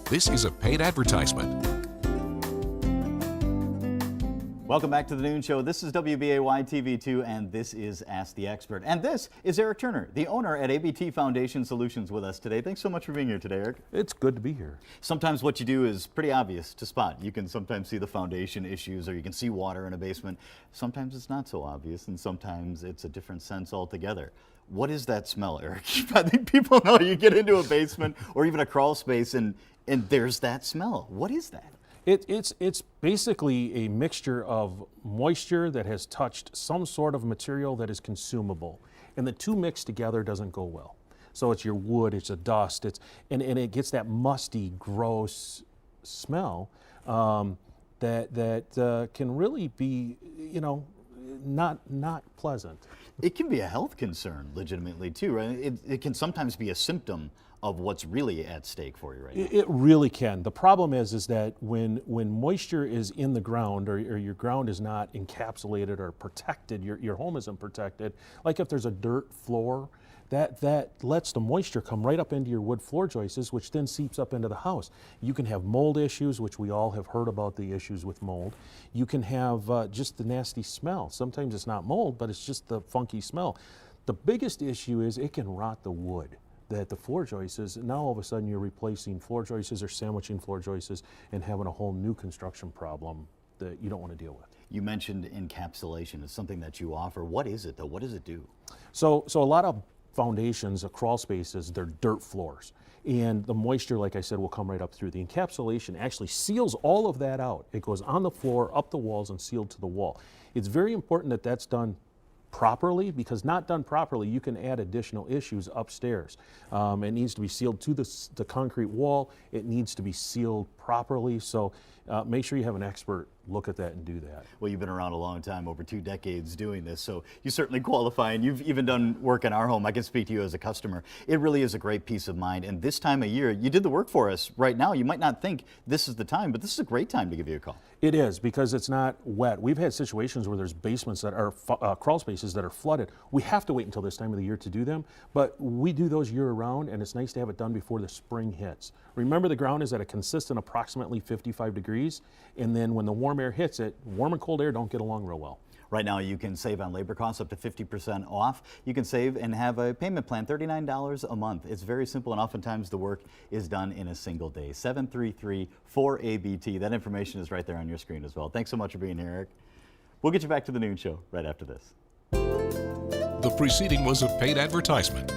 This is a paid advertisement. Welcome back to the Noon Show. This is WBAY TV2, and this is Ask the Expert. And this is Eric Turner, the owner at ABT Foundation Solutions, with us today. Thanks so much for being here today, Eric. It's good to be here. Sometimes what you do is pretty obvious to spot. You can sometimes see the foundation issues, or you can see water in a basement. Sometimes it's not so obvious, and sometimes it's a different sense altogether. What is that smell, Eric? I think people know you get into a basement or even a crawl space, and there's that smell. What is that? It's basically a mixture of moisture that has touched some sort of material that is consumable, and the two mixed together doesn't go well. So it's your wood, it's a dust, and it gets that musty, gross smell that can really be, not pleasant. It can be a health concern, legitimately too, right? It can sometimes be a symptom of what's really at stake for you right now. It really can. The problem is that when moisture is in the ground, or your ground is not encapsulated or protected, your home isn't protected, like if there's a dirt floor, that lets the moisture come right up into your wood floor joists, which then seeps up into the house. You can have mold issues, which we all have heard about the issues with mold. You can have just the nasty smell. Sometimes it's not mold, but it's just the funky smell. The biggest issue is it can rot the wood. That the floor joists, now all of a sudden you're replacing floor joists or sandwiching floor joists and having a whole new construction problem that you don't want to deal with. You mentioned encapsulation is something that you offer. What is it though? What does it do? So a lot of foundations, crawl spaces, they're dirt floors. And the moisture, like I said, will come right up through. The encapsulation actually seals all of that out. It goes on the floor, up the walls, and sealed to the wall. It's very important that that's done properly, because not done properly, you can add additional issues upstairs. It needs to be sealed to the concrete wall. It needs to be sealed properly. So make sure you have an expert look at that and do that. Well, you've been around a long time, over 2 decades doing this, so you certainly qualify, and you've even done work in our home. I can speak to you as a customer. It really is a great peace of mind, and this time of year, you did the work for us right now. You might not think this is the time, but this is a great time to give you a call. It is, because it's not wet. We've had situations where there's basements that are crawl spaces that are flooded. We have to wait until this time of the year to do them, but we do those year round, and it's nice to have it done before the spring hits. Remember, the ground is at a consistent approximately 55 degrees, and then when the warm air hits it, warm and cold air don't get along real well. Right now, you can save on labor costs up to 50% off. You can save and have a payment plan, $39 a month. It's very simple, and oftentimes the work is done in a single day. 733-4ABT. That information is right there on your screen as well. Thanks so much for being here, Eric. We'll get you back to the Noon Show right after this. The preceding was a paid advertisement.